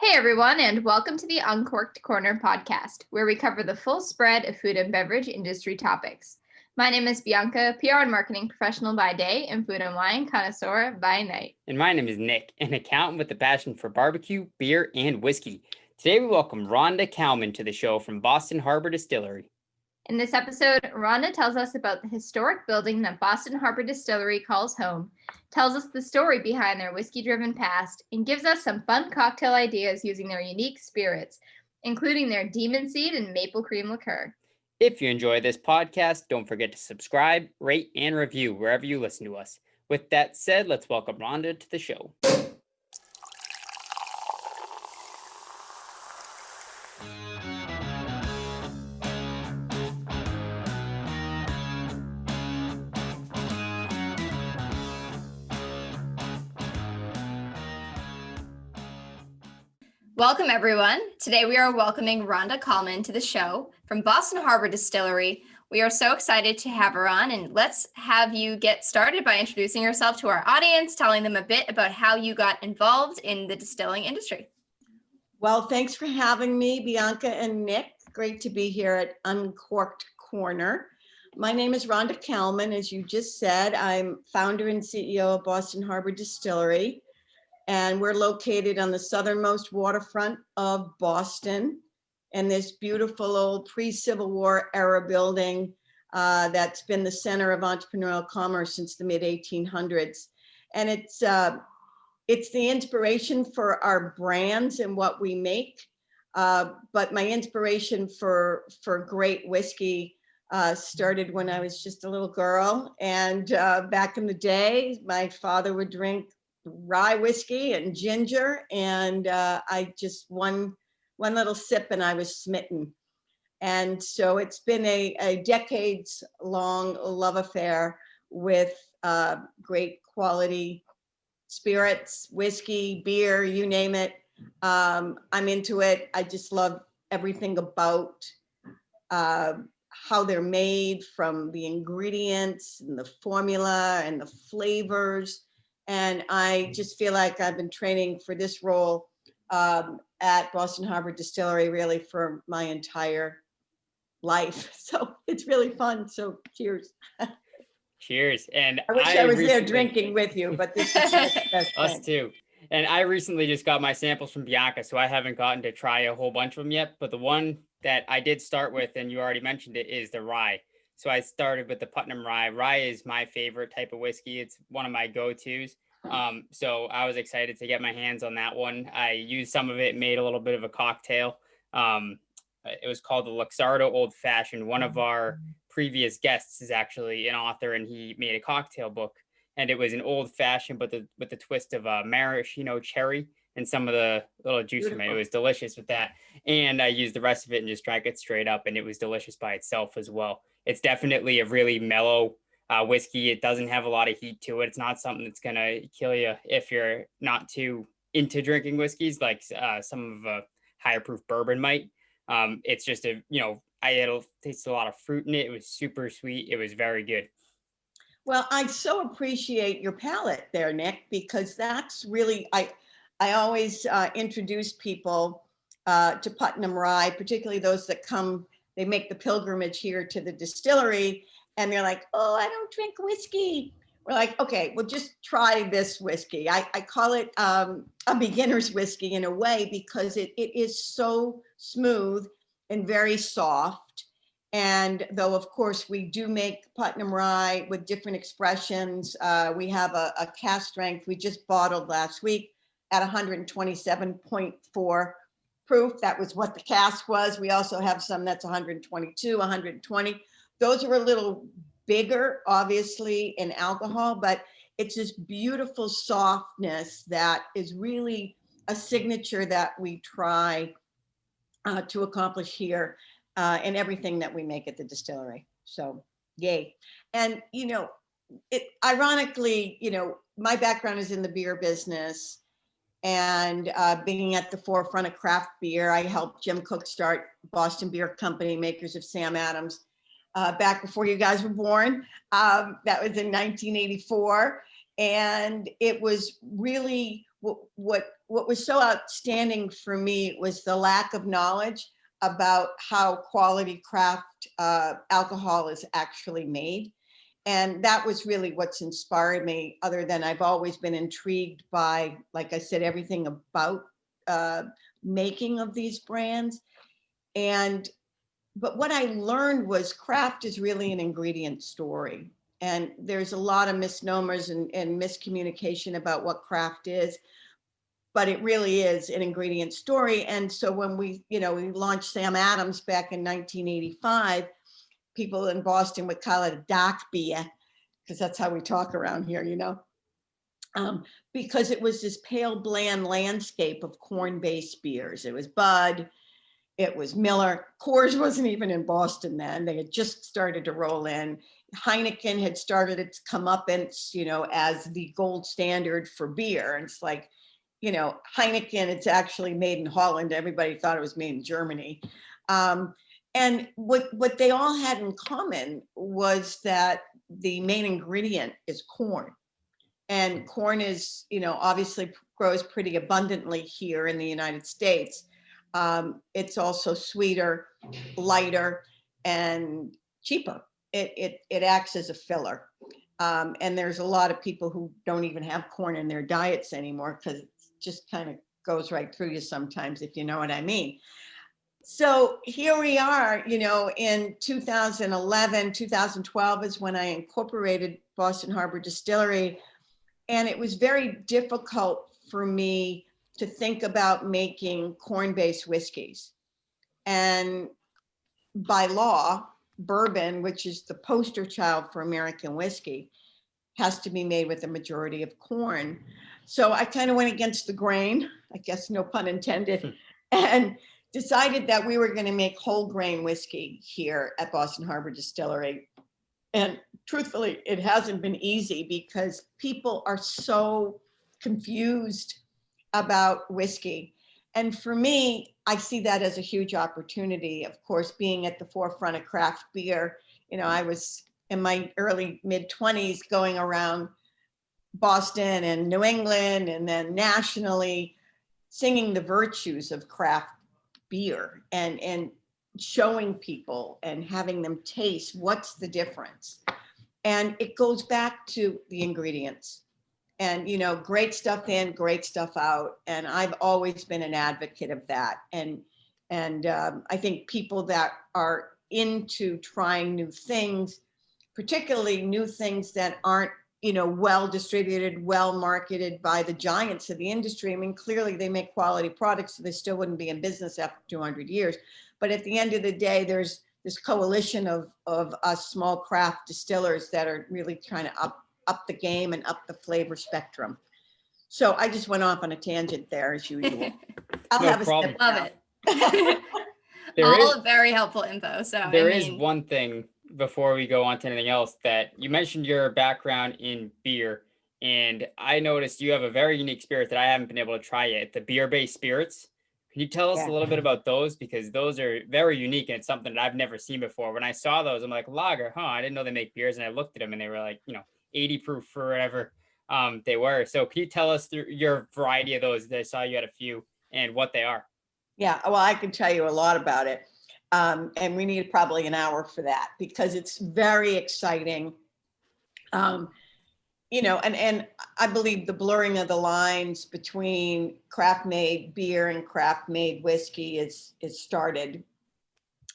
Hey everyone, and welcome to the Uncorked Corner podcast, where we cover the full spread of food and beverage industry topics. My name is Bianca, PR and marketing professional by day and food and wine connoisseur by night. And my name is Nick, an accountant with a passion for barbecue, beer, and whiskey. Today we welcome Rhonda Kallman to the show from Boston Harbor Distillery. In this episode, Rhonda tells us about the historic building that Boston Harbor Distillery calls home, tells us the story behind their whiskey-driven past, and gives us some fun cocktail ideas using their unique spirits, including their Demon Seed and Maple Cream liqueur. If you enjoy this podcast, don't forget to subscribe, rate, and review wherever you listen to us. With that said, let's welcome Rhonda to the show. Welcome, everyone. Today we are welcoming Rhonda Kallman to the show from Boston Harbor Distillery. We are so excited to have her on, and let's have you get started by introducing yourself to our audience, telling them a bit about how you got involved in the distilling industry. Well, thanks for having me, Bianca and Nick. Great to be here at Uncorked Corner. My name is Rhonda Kallman. As you just said, I'm founder and CEO of Boston Harbor Distillery. And we're located on the southernmost waterfront of Boston, and this beautiful old pre-Civil War era building that's been the center of entrepreneurial commerce since the mid-1800s. And it's the inspiration for our brands and what we make. But my inspiration for great whiskey started when I was just a little girl. And back in the day, my father would drink rye whiskey and ginger, and I just one little sip and I was smitten. And so it's been a decades long love affair with great quality spirits, whiskey, beer, you name it. I'm into it. I just love everything about how they're made, from the ingredients and the formula and the flavors. And I just feel like I've been training for this role at Boston Harbor Distillery really for my entire life. So it's really fun. So cheers. Cheers. And I wish I was there drinking with you, but this is the best us thing. too. And I recently just got my samples from Bianca, so I haven't gotten to try a whole bunch of them yet. But the one that I did start with, and you already mentioned it, is the rye. So I started with the Putnam Rye. Rye is my favorite type of whiskey. It's one of my go-tos. So I was excited to get my hands on that one. I used some of it, made a little bit of a cocktail. It was called the Luxardo Old Fashioned. One of our previous guests is actually an author, and he made a cocktail book. And it was an old fashioned, but with the twist of maraschino cherry and some of the little juice from it. It was delicious with that. And I used the rest of it and just drank it straight up, and it was delicious by itself as well. It's definitely a really mellow whiskey. It doesn't have a lot of heat to it. It's not something that's going to kill you if you're not too into drinking whiskeys, like some of a higher proof bourbon might. It's just I tasted a lot of fruit in it. It was super sweet. It was very good. Well, I so appreciate your palate there, Nick, because that's really, I always introduce people to Putnam Rye, particularly those that come, they make the pilgrimage here to the distillery, and they're like, oh, I don't drink whiskey. We're like, okay, well, just try this whiskey. I call it a beginner's whiskey in a way, because it is so smooth and very soft. And though, of course, we do make Putnam Rye with different expressions. We have a cask strength we just bottled last week at 127.4 proof. That was what the cask was. We also have some that's 122, 120. Those are a little bigger, obviously, in alcohol, but it's this beautiful softness that is really a signature that we try to accomplish here in everything that we make at the distillery. So, yay. And, ironically, my background is in the beer business, and being at the forefront of craft beer, I helped Jim Koch start Boston Beer Company, makers of Sam Adams, back before you guys were born. That was in 1984. And it was really what was so outstanding for me was the lack of knowledge about how quality craft alcohol is actually made. And that was really what's inspired me, other than I've always been intrigued by, like I said, everything about making of these brands. But what I learned was craft is really an ingredient story. And there's a lot of misnomers and miscommunication about what craft is, but it really is an ingredient story. And so when we launched Sam Adams back in 1985, people in Boston would call it a dark beer, because that's how we talk around here, because it was this pale, bland landscape of corn-based beers. It was Bud, it was Miller. Coors wasn't even in Boston then. They had just started to roll in. Heineken had started its comeuppance, as the gold standard for beer. And it's like, Heineken, it's actually made in Holland. Everybody thought it was made in Germany. And what they all had in common was that the main ingredient is corn. And corn is, obviously grows pretty abundantly here in the United States. It's also sweeter, lighter, and cheaper. It acts as a filler. And there's a lot of people who don't even have corn in their diets anymore, because it just kind of goes right through you sometimes, if you know what I mean. So here we are, in 2011, 2012 is when I incorporated Boston Harbor Distillery. And it was very difficult for me to think about making corn-based whiskeys. And by law, bourbon, which is the poster child for American whiskey, has to be made with a majority of corn. So I kind of went against the grain, I guess no pun intended, and decided that we were going to make whole grain whiskey here at Boston Harbor Distillery. And truthfully, it hasn't been easy because people are so confused about whiskey. And for me, I see that as a huge opportunity. Of course, being at the forefront of craft beer, I was in my early mid-20s going around Boston and New England and then nationally singing the virtues of craft beer and showing people and having them taste what's the difference. And it goes back to the ingredients and, great stuff in, great stuff out. And I've always been an advocate of that. And I think people that are into trying new things, particularly new things that aren't, well distributed, well marketed by the giants of the industry. I mean, clearly they make quality products, so they still wouldn't be in business after 200 years. But at the end of the day, there's this coalition of us small craft distillers that are really trying to up the game and up the flavor spectrum. So I just went off on a tangent there as usual. I'll No have problem. a Love sip. it. All very helpful info. So There is one thing before we go on to anything else that you mentioned your background in beer, and I noticed you have a very unique spirit that I haven't been able to try yet, the beer-based spirits. Can you tell us a little bit about those? Because those are very unique and it's something that I've never seen before. When I saw those, I'm like, lager, I didn't know they make beers. And I looked at them and they were like, 80 proof or whatever they were. So can you tell us your variety of those? I saw you had a few and what they are. Yeah, well, I can tell you a lot about it. And we need probably an hour for that because it's very exciting. And I believe the blurring of the lines between craft made beer and craft made whiskey is started.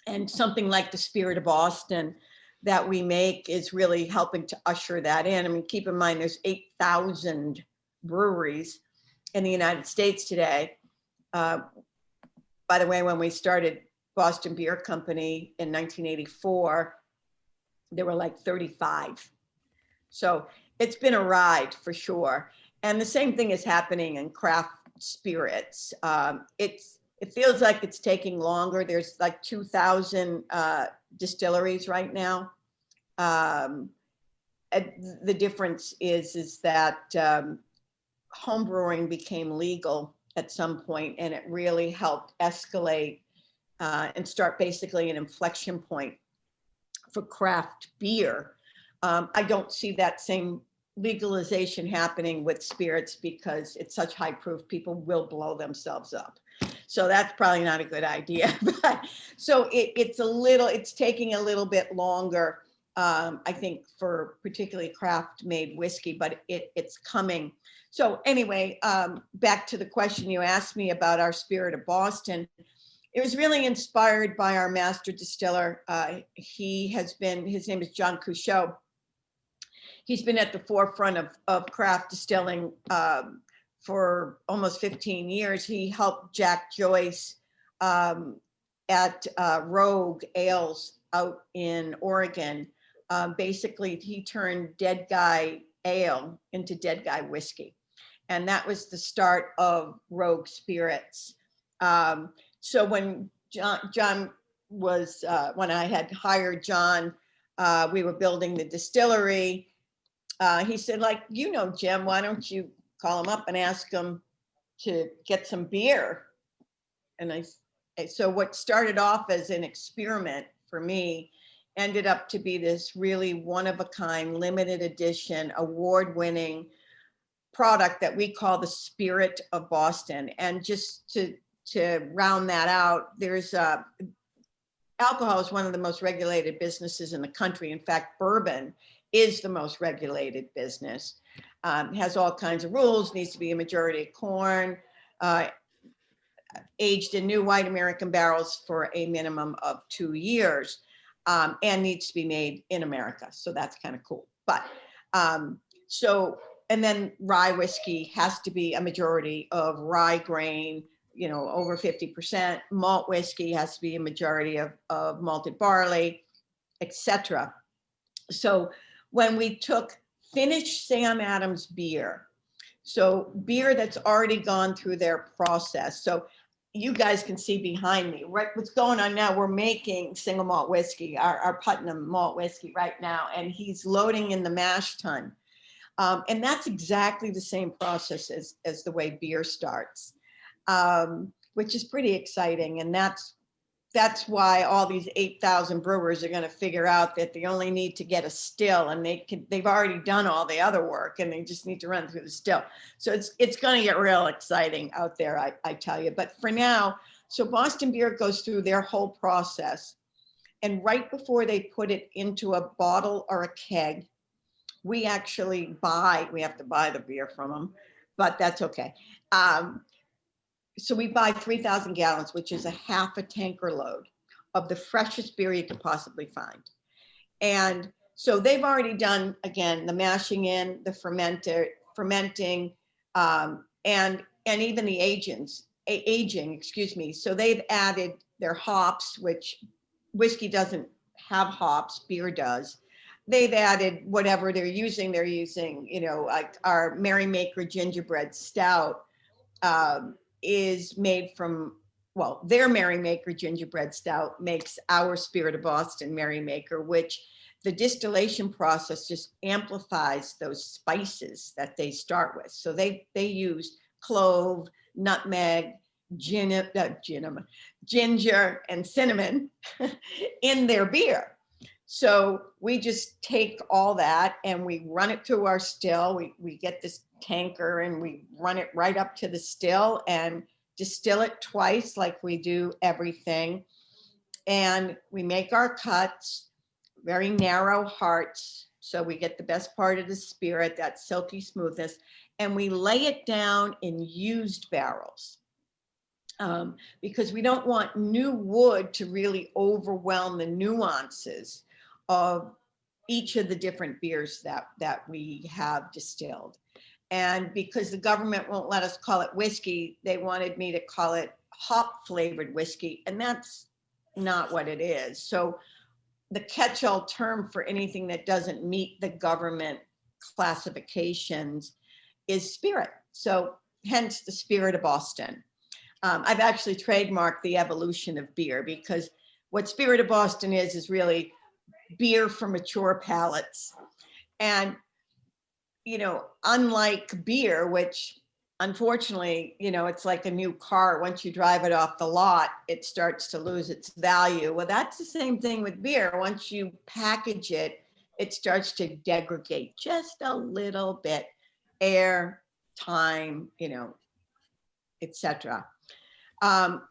And something like the Spirit of Boston that we make is really helping to usher that in. I mean, keep in mind, there's 8,000 breweries in the United States today. By the way, when we started Boston Beer Company in 1984, there were like 35. So it's been a ride for sure. And the same thing is happening in craft spirits. It feels like it's taking longer. There's like 2,000 distilleries right now. The difference is that home brewing became legal at some point, and it really helped escalate and start basically an inflection point for craft beer. I don't see that same legalization happening with spirits because it's such high proof, people will blow themselves up. So that's probably not a good idea. But so it's taking a little bit longer, I think, for particularly craft made whiskey, but it's coming. So anyway, back to the question you asked me about our Spirit of Boston. It was really inspired by our master distiller. His name is John Couchot. He's been at the forefront of craft distilling for almost 15 years. He helped Jack Joyce at Rogue Ales out in Oregon. Basically, he turned Dead Guy Ale into Dead Guy whiskey. And that was the start of Rogue Spirits. So when John was, when I had hired John, we were building the distillery. He said, like, Jim, why don't you call him up and ask him to get some beer? And so what started off as an experiment for me ended up to be this really one-of-a-kind, limited edition, award-winning product that we call the Spirit of Boston. And just to round that out, there's alcohol is one of the most regulated businesses in the country. In fact, bourbon is the most regulated business. Has all kinds of rules, needs to be a majority corn, aged in new white American barrels for a minimum of 2 years, and needs to be made in America. So that's kind of cool. But and then rye whiskey has to be a majority of rye grain, over 50%. Malt whiskey has to be a majority of malted barley, etc. So when we took finished Sam Adams beer, so beer that's already gone through their process. So you guys can see behind me, right? What's going on now, we're making single malt whiskey, our Putnam malt whiskey right now, and he's loading in the mash tun. And that's exactly the same process as the way beer starts, which is pretty exciting. And that's why all these 8,000 brewers are going to figure out that they only need to get a still, and they've already done all the other work, and they just need to run through the still. So it's going to get real exciting out there, I tell you. But for now, so Boston Beer goes through their whole process, and right before they put it into a bottle or a keg, we have to buy the beer from them, but that's okay. So we buy 3,000 gallons, which is a half a tanker load of the freshest beer you could possibly find. And so they've already done, again, the mashing in, the fermenting, and even the aging, excuse me. So they've added their hops, which whiskey doesn't have hops, beer does. They've added whatever they're using. They're using, like our Merrymaker gingerbread stout, is made from, their Merrymaker gingerbread stout makes our Spirit of Boston Merrymaker, which the distillation process just amplifies those spices that they start with. So they use clove, nutmeg, ginger, and cinnamon in their beer. So we just take all that and we run it through our still. We get this tanker and we run it right up to the still and distill it twice like we do everything. And we make our cuts, very narrow hearts. So we get the best part of the spirit, that silky smoothness, and we lay it down in used barrels. Because we don't want new wood to really overwhelm the nuances of each of the different beers that we have distilled. And because the government won't let us call it whiskey, they wanted me to call it hop flavored whiskey, and that's not what it is. So the catch-all term for anything that doesn't meet the government classifications is spirit. So hence the Spirit of Boston. I've actually trademarked the evolution of beer, because what Spirit of Boston is really beer for mature palates. And, unlike beer, which unfortunately, it's like a new car. Once you drive it off the lot, it starts to lose its value. Well, that's the same thing with beer. Once you package it it starts to degrade just a little bit, air, time, etc.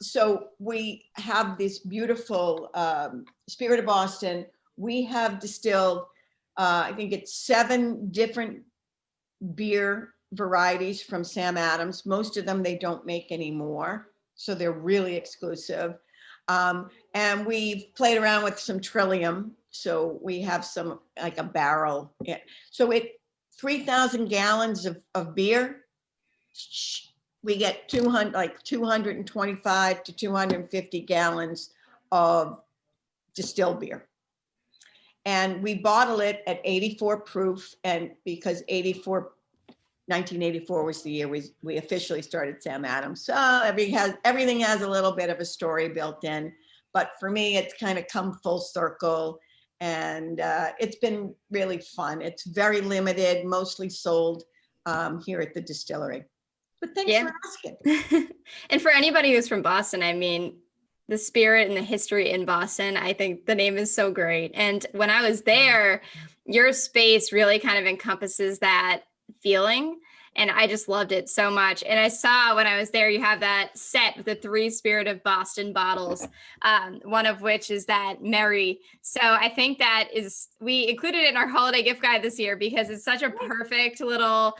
So we have this beautiful Spirit of Boston. We have distilled, I think it's 7 different beer varieties from Sam Adams. Most of them they don't make anymore, so they're really exclusive. And we've played around with some Trillium. So we have some, like a barrel. Yeah. So 3,000 gallons of beer, we get 225 to 250 gallons of distilled beer. And we bottle it at 84 proof. And because 1984 was the year we officially started Sam Adams. So everything has a little bit of a story built in. But for me, it's kind of come full circle. And it's been really fun. It's very limited, mostly sold here at the distillery. But thanks for asking. And for anybody who's from Boston, I mean, the spirit and the history in Boston, I think the name is so great. And when I was there, your space really kind of encompasses that feeling. And I just loved it so much. And I saw when I was there, you have that set with the 3 Spirit of Boston bottles, one of which is that Merry. So I think we included it in our holiday gift guide this year because it's such a perfect little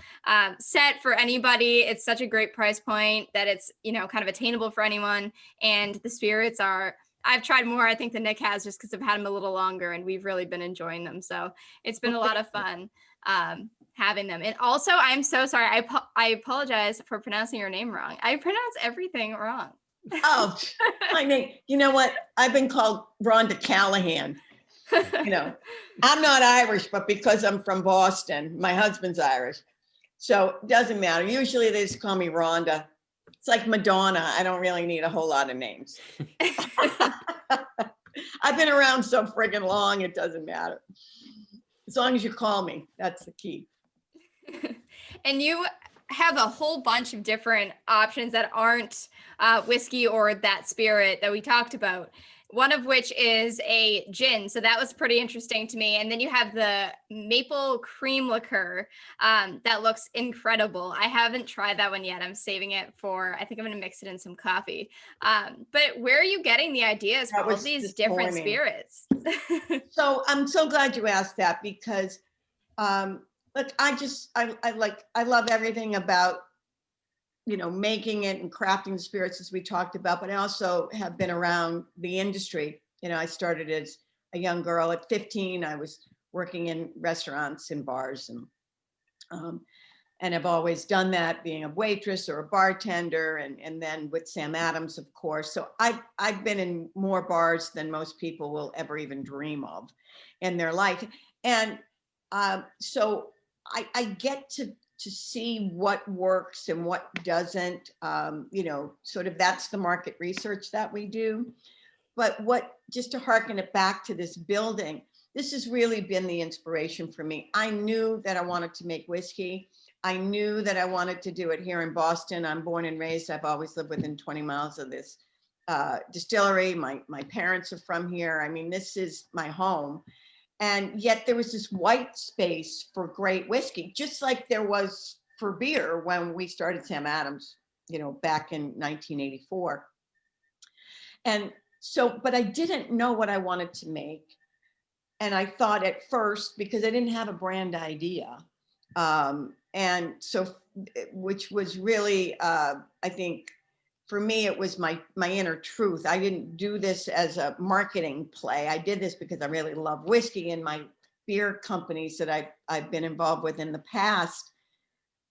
set for anybody. It's such a great price point that it's, kind of attainable for anyone. And the spirits I've tried more, I think, than Nick has, just because I've had them a little longer and we've really been enjoying them. So it's been a lot of fun. Having them. And also, I'm so sorry. I apologize for pronouncing your name wrong. I pronounce everything wrong. Oh, my name. You know what? I've been called Rhonda Callahan. I'm not Irish, but because I'm from Boston, my husband's Irish. So it doesn't matter. Usually they just call me Rhonda. It's like Madonna. I don't really need a whole lot of names. I've been around so friggin' long, it doesn't matter. As long as you call me, that's the key. And you have a whole bunch of different options that aren't whiskey or that spirit that we talked about. One of which is a gin. So that was pretty interesting to me. And then you have the maple cream liqueur that looks incredible. I haven't tried that one yet. I'm saving it for, I think I'm going to mix it in some coffee. But where are you getting the ideas for all these different spirits? So I'm so glad you asked that because look, I love everything about, making it and crafting the spirits as we talked about, but I also have been around the industry. I started as a young girl at 15. I was working in restaurants and bars and I've always done that, being a waitress or a bartender and then with Sam Adams, of course. So I've been in more bars than most people will ever even dream of in their life. And so I get to see what works and what doesn't, sort of that's the market research that we do. But just to hearken it back to this building, this has really been the inspiration for me. I knew that I wanted to make whiskey. I knew that I wanted to do it here in Boston. I'm born and raised. I've always lived within 20 miles of this distillery. My parents are from here. I mean, this is my home. And yet there was this white space for great whiskey, just like there was for beer when we started Sam Adams, back in 1984. And so, but I didn't know what I wanted to make. And I thought at first, because I didn't have a brand idea, and so, which was really, I think, for me, it was my inner truth. I didn't do this as a marketing play. I did this because I really love whiskey, and my beer companies that I've been involved with in the past,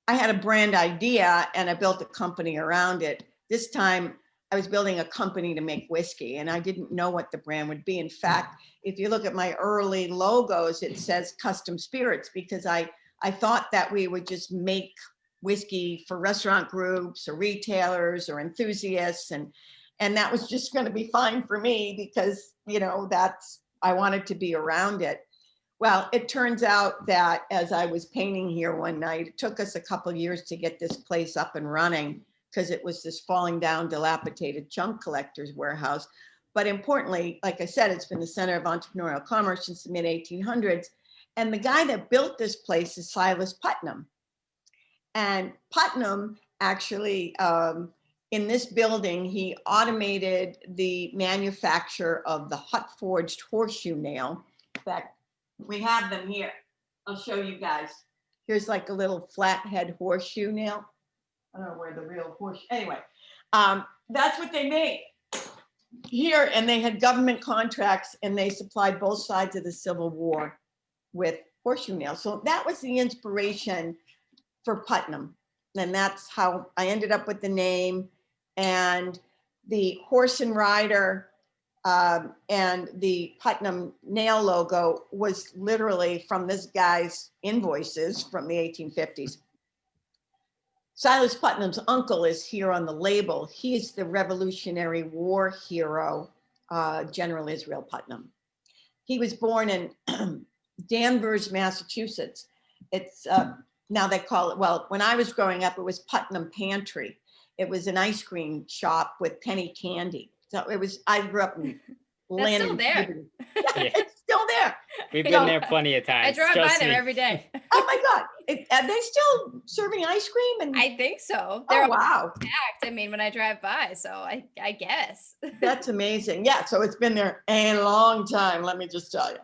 I had a brand idea and I built a company around it. This time I was building a company to make whiskey and I didn't know what the brand would be. In fact, if you look at my early logos, it says Custom Spirits because I thought that we would just make whiskey for restaurant groups or retailers or enthusiasts. And that was just going to be fine for me because, I wanted to be around it. Well, it turns out that as I was painting here one night, it took us a couple of years to get this place up and running because it was this falling down, dilapidated junk collector's warehouse. But importantly, like I said, it's been the center of entrepreneurial commerce since the mid 1800s. And the guy that built this place is Silas Putnam. And Putnam actually, in this building, he automated the manufacture of the hot forged horseshoe nail. In fact, we have them here. I'll show you guys. Here's like a little flathead horseshoe nail. I don't know where the real horseshoe, anyway, that's what they made here. And they had government contracts and they supplied both sides of the Civil War with horseshoe nails. So that was the inspiration for Putnam. And that's how I ended up with the name. And the horse and rider and the Putnam nail logo was literally from this guy's invoices from the 1850s. Silas Putnam's uncle is here on the label. He's the Revolutionary War hero, General Israel Putnam. He was born in Danvers, Massachusetts. It's now they call it, well, when I was growing up, it was Putnam Pantry. It was an ice cream shop with penny candy. So it was, I grew up in That's still there. Yeah, it's still there. We've been there plenty of times. I drive by there every day. Oh my God. Are they still serving ice cream? And I think so. oh, wow. Packed, I mean, when I drive by, so I guess. That's amazing. Yeah, so it's been there a long time, let me just tell you.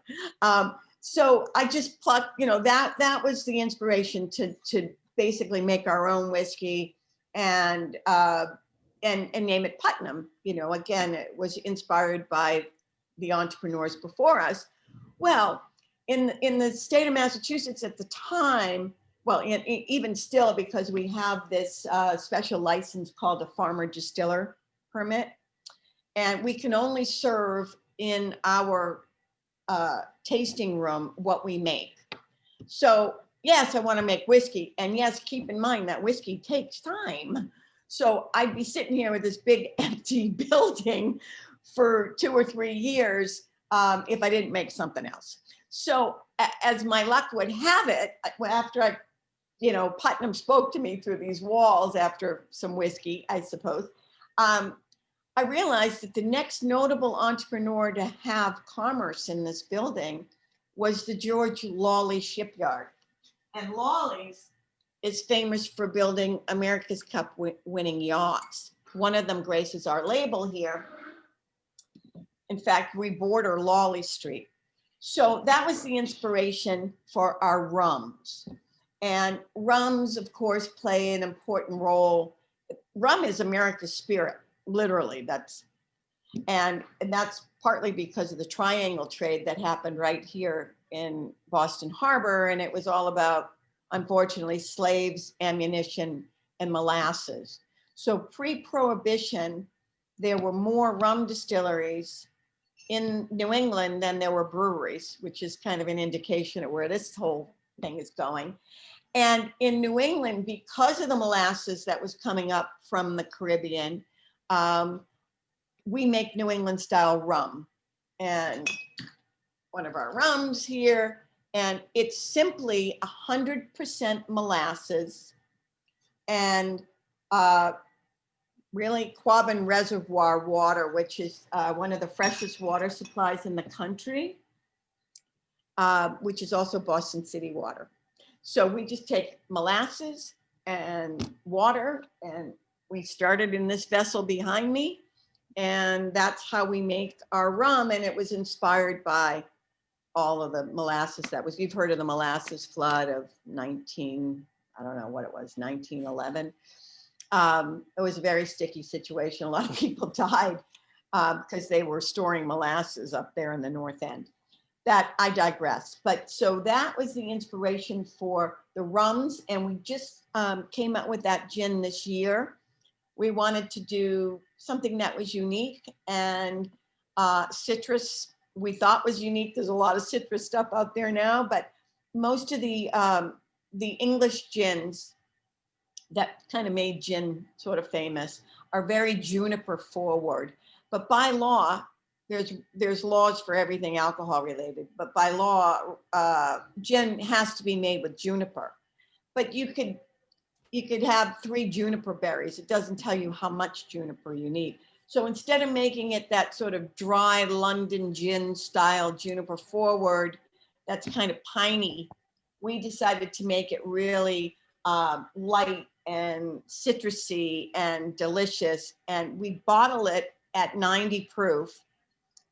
So I just plucked, you know, that was the inspiration to basically make our own whiskey and name it Putnam. You know, again, it was inspired by the entrepreneurs before us. Well, in the state of Massachusetts at the time, well, even still, because we have this special license called a farmer distiller permit, and we can only serve in our tasting room what we make. So yes, I want to make whiskey, and yes, keep in mind that whiskey takes time. So I'd be sitting here with this big empty building for 2 or 3 years if I didn't make something else. So as my luck would have it, after I, you know, Putnam spoke to me through these walls after some whiskey, I suppose, I realized that the next notable entrepreneur to have commerce in this building was the George Lawley shipyard. And Lawley's is famous for building America's Cup winning yachts. One of them graces our label here. In fact, we border Lawley Street. So that was the inspiration for our rums. And rums, of course, play an important role. Rum is America's spirit, literally. And that's partly because of the triangle trade that happened right here in Boston Harbor. And it was all about, unfortunately, slaves, ammunition, and molasses. So pre-Prohibition, there were more rum distilleries in New England than there were breweries, which is kind of an indication of where this whole thing is going. And in New England, because of the molasses that was coming up from the Caribbean, we make New England style rum. And one of our rums here, and it's simply 100% molasses and really Quabbin Reservoir water, which is one of the freshest water supplies in the country, which is also Boston City water. So we just take molasses and water, and we started in this vessel behind me, and that's how we make our rum. And it was inspired by all of the molasses that was, you've heard of the molasses flood of 1911. It was a very sticky situation. A lot of people died because they were storing molasses up there in the North End. That I digress. But so that was the inspiration for the rums. And we just came out with that gin this year. We wanted to do something that was unique, and citrus we thought was unique. There's a lot of citrus stuff out there now, but most of the English gins that kind of made gin sort of famous are very juniper forward. But by law, there's laws for everything alcohol related, but by law, gin has to be made with juniper. But you could have 3 juniper berries. It doesn't tell you how much juniper you need. So instead of making it that sort of dry London gin style juniper forward, that's kind of piney, we decided to make it really light and citrusy and delicious. And we bottle it at 90 proof.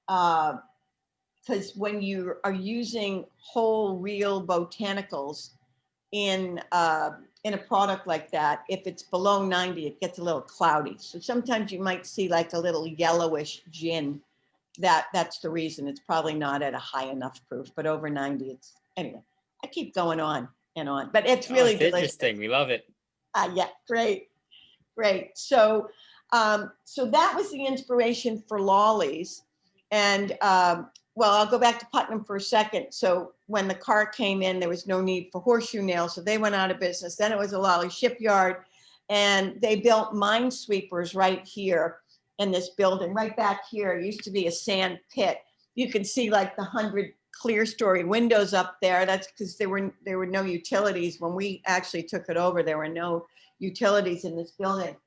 Because when you are using whole real botanicals in a product like that, if it's below 90, it gets a little cloudy. So sometimes you might see like a little yellowish gin. That's the reason. It's probably not at a high enough proof, but over 90, it's, anyway, I keep going on and on, but it's really it's delicious. interesting. We love it. Yeah, great. So, so that was the inspiration for Lollies. And well, I'll go back to Putnam for a second. So when the car came in, there was no need for horseshoe nails, so they went out of business. Then it was a Lolly shipyard, and they built minesweepers right here in this building. Right back here, it used to be a sand pit. You can see like the 100 clear story windows up there. That's because there were no utilities. When we actually took it over, there were no utilities in this building.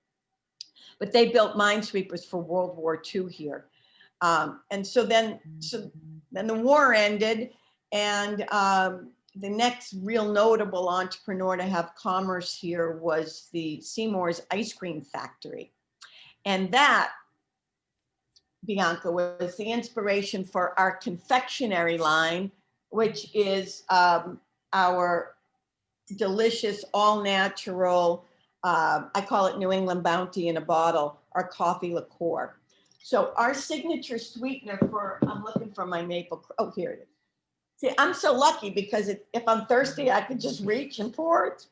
But they built minesweepers for World War II here. And so then the war ended, and the next real notable entrepreneur to have commerce here was the Seymour's ice cream factory. And that, Bianca, was the inspiration for our confectionery line, which is our delicious, all-natural, I call it New England Bounty in a bottle, our coffee liqueur. So our signature sweetener for, I'm looking for my maple, oh, here it is. See, I'm so lucky because if I'm thirsty, I can just reach and pour, it's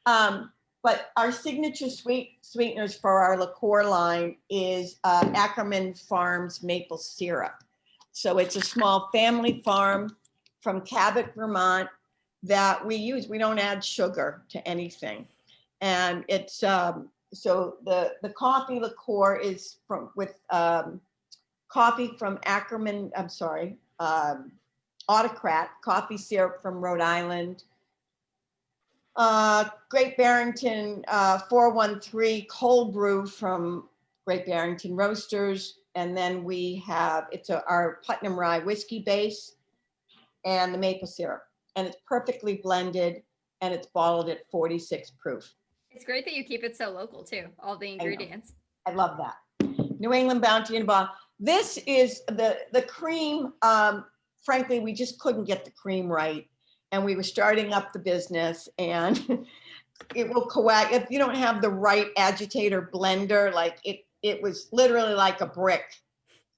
fine. But our signature sweeteners for our liqueur line is Ackerman Farms maple syrup. So it's a small family farm from Cabot, Vermont that we use. We don't add sugar to anything. And it's, so the coffee liqueur is with coffee from Ackerman, I'm sorry, Autocrat, coffee syrup from Rhode Island, Great Barrington 413 cold brew from Great Barrington Roasters. And then we have, it's our Putnam Rye whiskey base and the maple syrup. And it's perfectly blended, and it's bottled at 46 proof. It's great that you keep it so local too, all the ingredients. I love that. New England Bounty in a bottle. This is the cream. Frankly, we just couldn't get the cream right. And we were starting up the business, and it will coague. If you don't have the right agitator blender, like it was literally like a brick,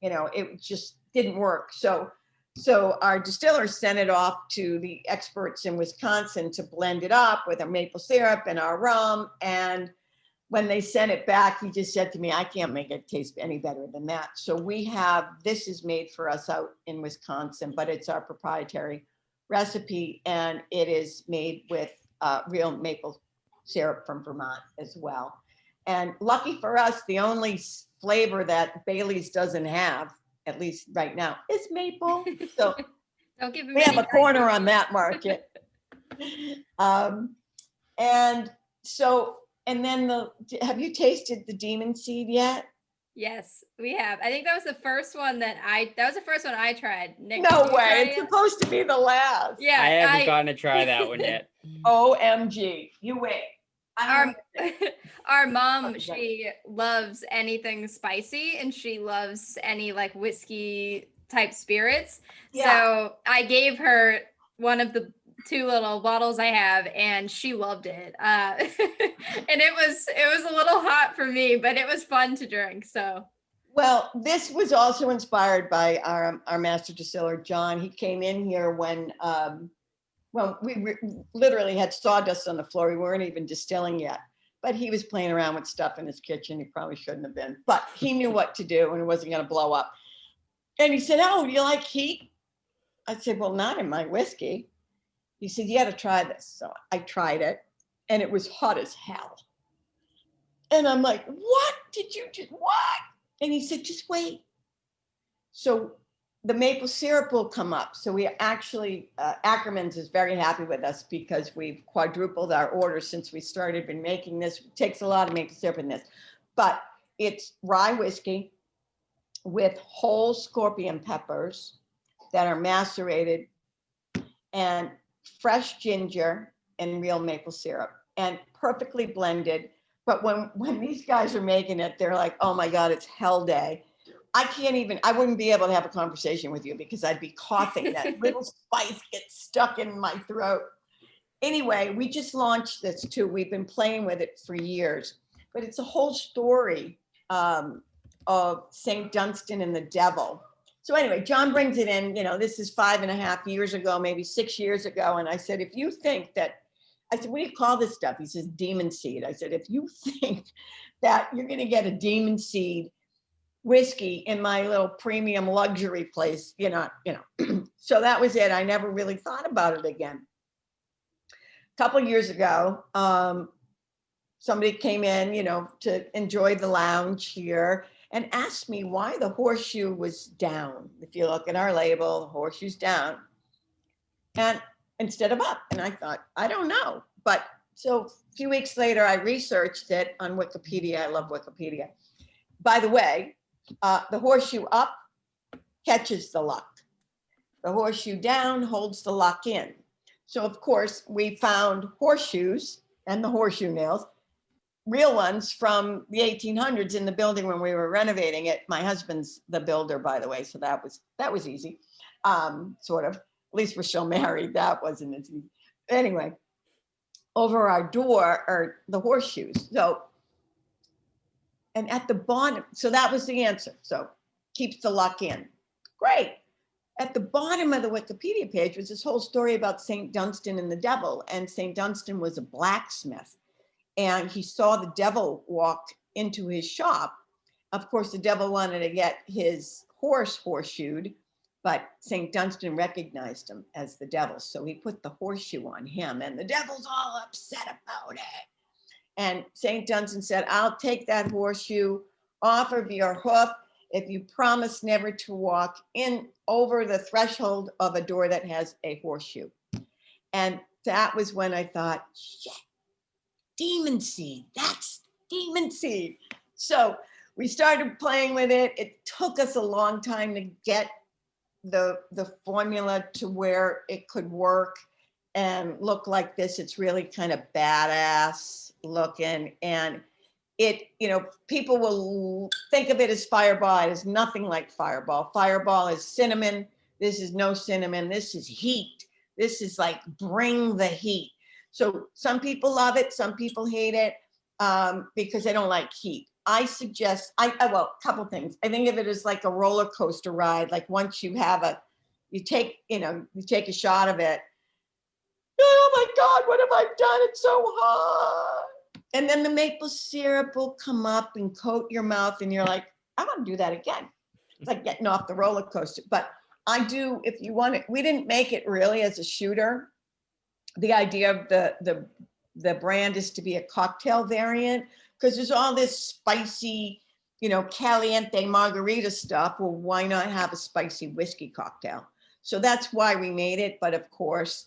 you know, it just didn't work. So our distiller sent it off to the experts in Wisconsin to blend it up with our maple syrup and our rum. And when they sent it back, he just said to me, I can't make it taste any better than that. So we have, this is made for us out in Wisconsin, but it's our proprietary recipe, and it is made with real maple syrup from Vermont as well. And lucky for us, the only flavor that Bailey's doesn't have, at least right now, is maple. So Don't give him we have any a corner on that market. And so, and then have you tasted the Demon Seed yet? Yes, we have. I think that was the first one that I tried. Nick, No did you way, try it's it? supposed to be the last. Yeah, I haven't gotten to try that one yet. OMG, you wait. Our mom, Okay. she loves anything spicy, and she loves any like whiskey type spirits. Yeah. So I gave her one of the 2 little bottles I have, and she loved it. And it was a little hot for me, but it was fun to drink. So. Well, this was also inspired by our master distiller, John. He came in here when we literally had sawdust on the floor. We weren't even distilling yet, but he was playing around with stuff in his kitchen. He probably shouldn't have been, but he knew what to do, and it wasn't going to blow up. And he said, oh, do you like heat? I said, well, not in my whiskey. He said, you got to try this. So I tried it, and it was hot as hell. And I'm like, what did you do? What? And he said, just wait. So the maple syrup will come up. So we actually, Ackerman's is very happy with us because we've quadrupled our orders since we started been making this. It takes a lot of maple syrup in this, but it's rye whiskey with whole scorpion peppers that are macerated and fresh ginger and real maple syrup, and perfectly blended. But when these guys are making it, they're like, oh my God, it's hell day. I wouldn't be able to have a conversation with you because I'd be coughing. That little spice gets stuck in my throat. Anyway, we just launched this too. We've been playing with it for years, but it's a whole story of St. Dunstan and the devil. So anyway, John brings it in, this is 5.5 years ago, maybe 6 years ago. And I said, if you think that, I said, what do you call this stuff? He says, demon seed. I said, if you think that you're going to get a demon seed whiskey in my little premium luxury place, so that was it. I never really thought about it again. A couple of years ago, somebody came in, to enjoy the lounge here and asked me why the horseshoe was down. If you look at our label, the horseshoe's down and instead of up. And I thought, I don't know. But so a few weeks later, I researched it on Wikipedia. I love Wikipedia. By the way, the horseshoe up catches the luck. The horseshoe down holds the luck in. So of course we found horseshoes and the horseshoe nails, real ones from the 1800s in the building when we were renovating it. My husband's the builder, by the way, so that was easy, sort of. At least we're still married. That wasn't as easy. Anyway, over our door are the horseshoes. So, and at the bottom, so that was the answer. So keeps the luck in. Great. At the bottom of the Wikipedia page was this whole story about St. Dunstan and the devil. And St. Dunstan was a blacksmith. And he saw the devil walk into his shop. Of course, the devil wanted to get his horse horseshoed, but St. Dunstan recognized him as the devil. So he put the horseshoe on him, and the devil's all upset about it. And St. Dunstan said, I'll take that horseshoe off of your hoof if you promise never to walk in over the threshold of a door that has a horseshoe. And that was when I thought, shit, demon seed, that's demon seed. So we started playing with it. It took us a long time to get the formula to where it could work and look like this. It's really kind of badass looking, and it, people will think of it as Fireball. It is nothing like Fireball. Fireball is cinnamon. This is no cinnamon. This is heat. This is like bring the heat. So some people love it. Some people hate it because they don't like heat. I suggest, well, a couple things. I think of it as like a roller coaster ride. Like once you have you take a shot of it. Oh my God, what have I done? It's so hot. And then the maple syrup will come up and coat your mouth and you're like, I want to do that again. It's like getting off the roller coaster. But I do, if you want it, we didn't make it really as a shooter. The idea of the brand is to be a cocktail variant because there's all this spicy, caliente margarita stuff. Well, why not have a spicy whiskey cocktail? So that's why we made it. But of course,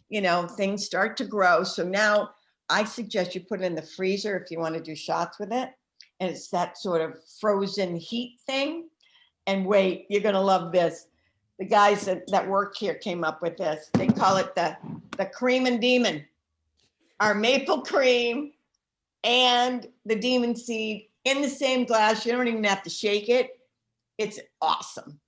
things start to grow. So now I suggest you put it in the freezer if you want to do shots with it. And it's that sort of frozen heat thing. And wait, you're going to love this. The guys that work here came up with this. They call it the cream and demon. Our maple cream and the demon seed in the same glass. You don't even have to shake it. It's awesome.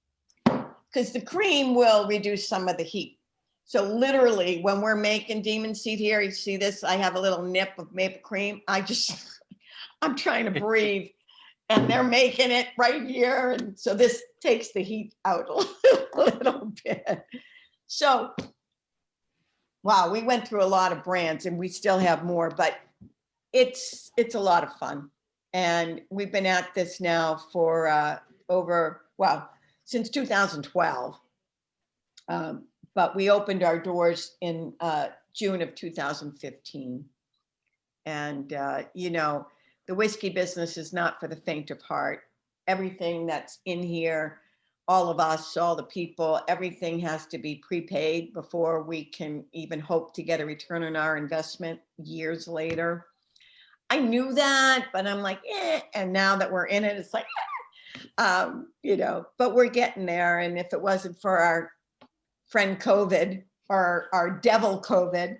Because the cream will reduce some of the heat. So literally when we're making demon seed here, you see this, I have a little nip of maple cream. I'm trying to breathe and they're making it right here. And so this takes the heat out a little bit. So, wow, we went through a lot of brands and we still have more, but it's a lot of fun. And we've been at this now for since 2012. But we opened our doors in June of 2015. And, the whiskey business is not for the faint of heart. Everything that's in here, all of us, all the people, everything has to be prepaid before we can even hope to get a return on our investment years later. I knew that, but I'm like, and now that we're in it, it's like, but we're getting there. And if it wasn't for our friend COVID, our devil COVID,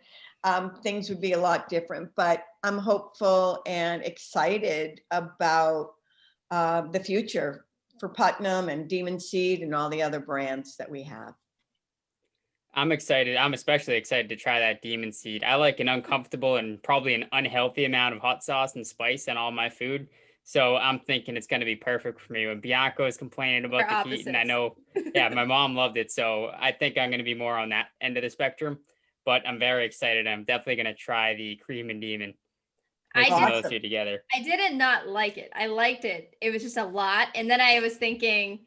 things would be a lot different. But I'm hopeful and excited about the future for Putnam and Demon Seed and all the other brands that we have. I'm excited. I'm especially excited to try that Demon Seed. I like an uncomfortable and probably an unhealthy amount of hot sauce and spice in all my food. So I'm thinking it's going to be perfect for me. When Bianca was complaining about We're the heat, and I opposites. know, yeah, my mom loved it. So I think I'm going to be more on that end of the spectrum. But I'm very excited. I'm definitely going to try the Cream and Demon. I Mixing did- those two together. I didn't not like it. I liked it. It was just a lot. And then I was thinking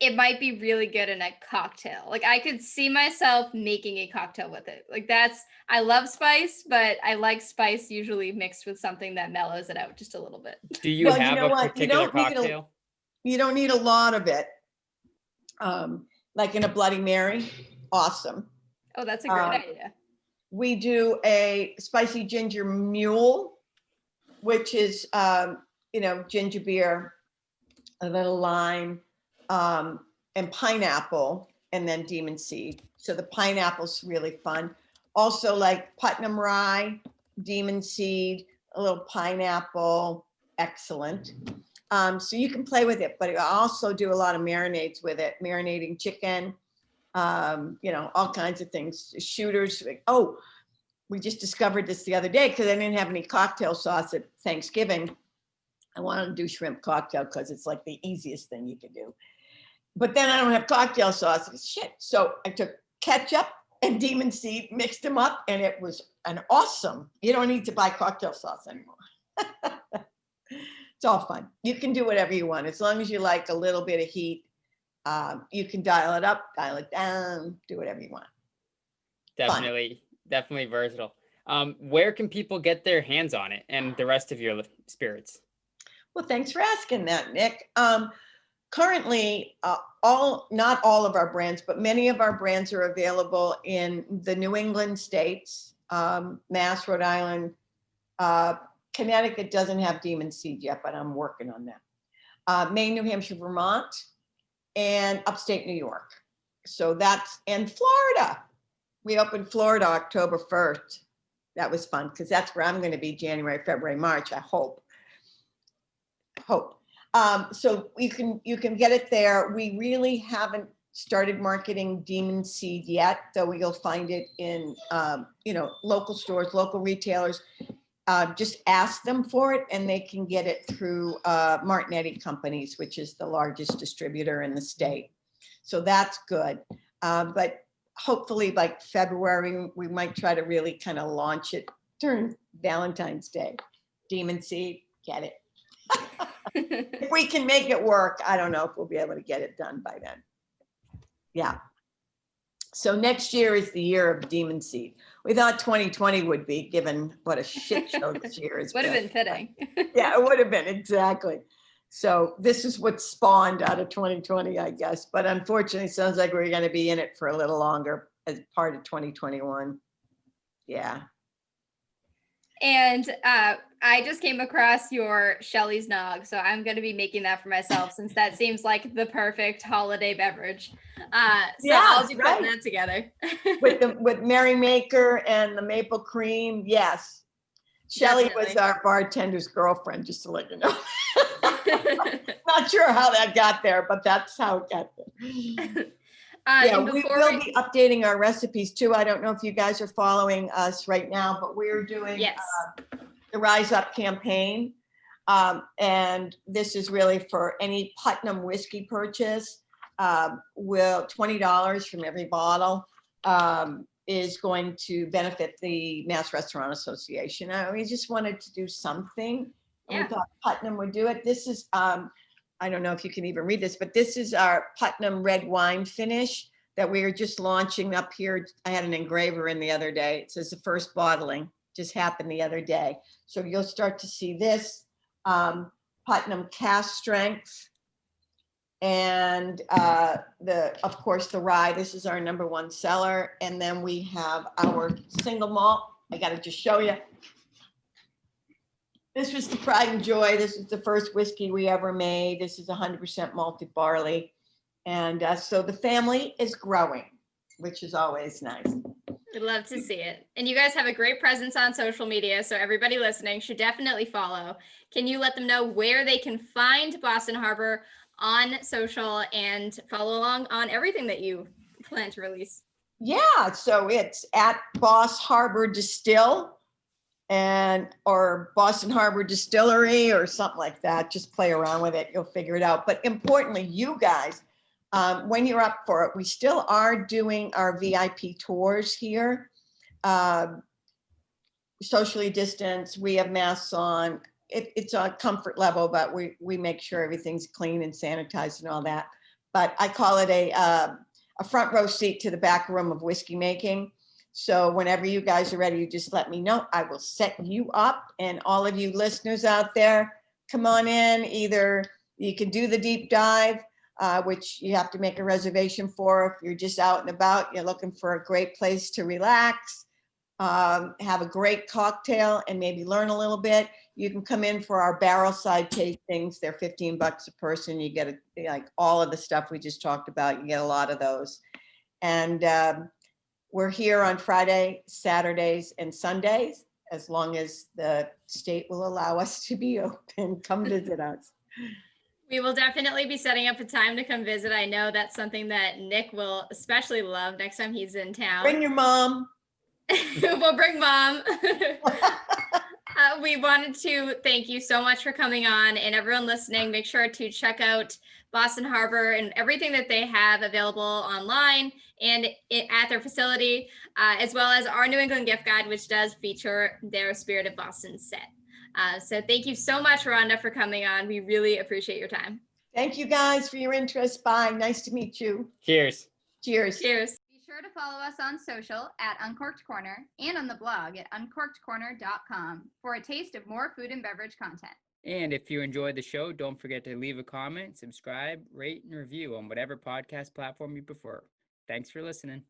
it might be really good in a cocktail. Like I could see myself making a cocktail with it. Like I love spice, but I like spice usually mixed with something that mellows it out just a little bit. Do you Well, you have know a what? You particular don't need a- cocktail? You don't need a lot of it. Like in a Bloody Mary, awesome. Oh, that's a great idea. We do a spicy ginger mule, which is, ginger beer, a little lime, and pineapple, and then Demon Seed. So the pineapple's really fun. Also like Putnam Rye, Demon Seed, a little pineapple, excellent. So you can play with it, but I also do a lot of marinades with it, marinating chicken, all kinds of things, shooters. Oh, we just discovered this the other day because I didn't have any cocktail sauce at Thanksgiving. I wanted to do shrimp cocktail because it's like the easiest thing you can do. But then I don't have cocktail sauce. Shit. So I took ketchup and Demon Seed, mixed them up, and it was an awesome. You don't need to buy cocktail sauce anymore. It's all fun. You can do whatever you want. As long as you like a little bit of heat, you can dial it up, dial it down, do whatever you want. Definitely versatile. Where can people get their hands on it and the rest of your spirits? Well, thanks for asking that, Nick. Currently, not all of our brands, but many of our brands are available in the New England states, Mass, Rhode Island, Connecticut doesn't have Demon Seed yet, but I'm working on that. Maine, New Hampshire, Vermont, and upstate New York. So and Florida. We opened Florida October 1st. That was fun because that's where I'm going to be January, February, March, I hope. So you can get it there. We really haven't started marketing Demon Seed yet, though you'll find it in local stores, local retailers. Just ask them for it and they can get it through Martinetti Companies, which is the largest distributor in the state. So that's good. But hopefully like February, we might try to really kind of launch it during Valentine's Day. Demon Seed, get it. If we can make it work, I don't know if we'll be able to get it done by then. Yeah. So next year is the year of Demon Seed. We thought 2020 would be, given what a shit show this year is. Would have been fitting. Yeah, it would have been, exactly. So this is what spawned out of 2020, I guess. But unfortunately, it sounds like we're going to be in it for a little longer as part of 2021. Yeah. And I just came across your Shelley's Nog, so I'm going to be making that for myself since that seems like the perfect holiday beverage. I'll be putting that together. with Mary Maker and the maple cream, yes. Shelley was our bartender's girlfriend, just to let you know. Not sure how that got there, but that's how it got there. Yeah, we will be updating our recipes too. I don't know if you guys are following us right now, but we're doing the Rise Up campaign. And this is really for any Putnam whiskey purchase. Will $20 from every bottle is going to benefit the Mass Restaurant Association. We just wanted to do something. And we thought Putnam would do it. This is, I don't know if you can even read this, but this is our Putnam red wine finish that we are just launching up here. I had an engraver in the other day. It says the first bottling just happened the other day. So you'll start to see this Putnam cast strength and of course the rye. This is our #1 seller. And then we have our single malt. I got to just show you. This was the pride and joy. This is the first whiskey we ever made. This is 100% malted barley. And so the family is growing. which is always nice. We'd love to see it. And you guys have a great presence on social media, so everybody listening should definitely follow. Can you let them know where they can find Boston Harbor on social and follow along on everything that you plan to release? Yeah, so it's at Boss Harbor Distill or Boston Harbor Distillery or something like that. Just play around with it. You'll figure it out. But importantly, you guys, when you're up for it, we still are doing our VIP tours here. Socially distanced, we have masks on. It's a comfort level, but we make sure everything's clean and sanitized and all that. But I call it a front row seat to the back room of whiskey making. So whenever you guys are ready, you just let me know. I will set you up, and all of you listeners out there, come on in. Either you can do the deep dive, which you have to make a reservation for. If you're just out and about, you're looking for a great place to relax, have a great cocktail, and maybe learn a little bit. You can come in for our barrel side tastings. They're $15 a person. You get like all of the stuff we just talked about. You get a lot of those. And we're here on Friday, Saturdays, and Sundays, as long as the state will allow us to be open. Come visit us. We will definitely be setting up a time to come visit. I know that's something that Nick will especially love next time he's in town. Bring your mom. We'll bring mom. We wanted to thank you so much for coming on, and everyone listening, make sure to check out Boston Harbor and everything that they have available online and at their facility, as well as our New England gift guide, which does feature their Spirit of Boston set. So thank you so much, Rhonda, for coming on. We really appreciate your time. Thank you guys for your interest. Bye. Nice to meet you. Cheers. Cheers. Cheers. Be sure to follow us on social at Uncorked Corner and on the blog at uncorkedcorner.com for a taste of more food and beverage content. And if you enjoyed the show, don't forget to leave a comment, subscribe, rate, and review on whatever podcast platform you prefer. Thanks for listening.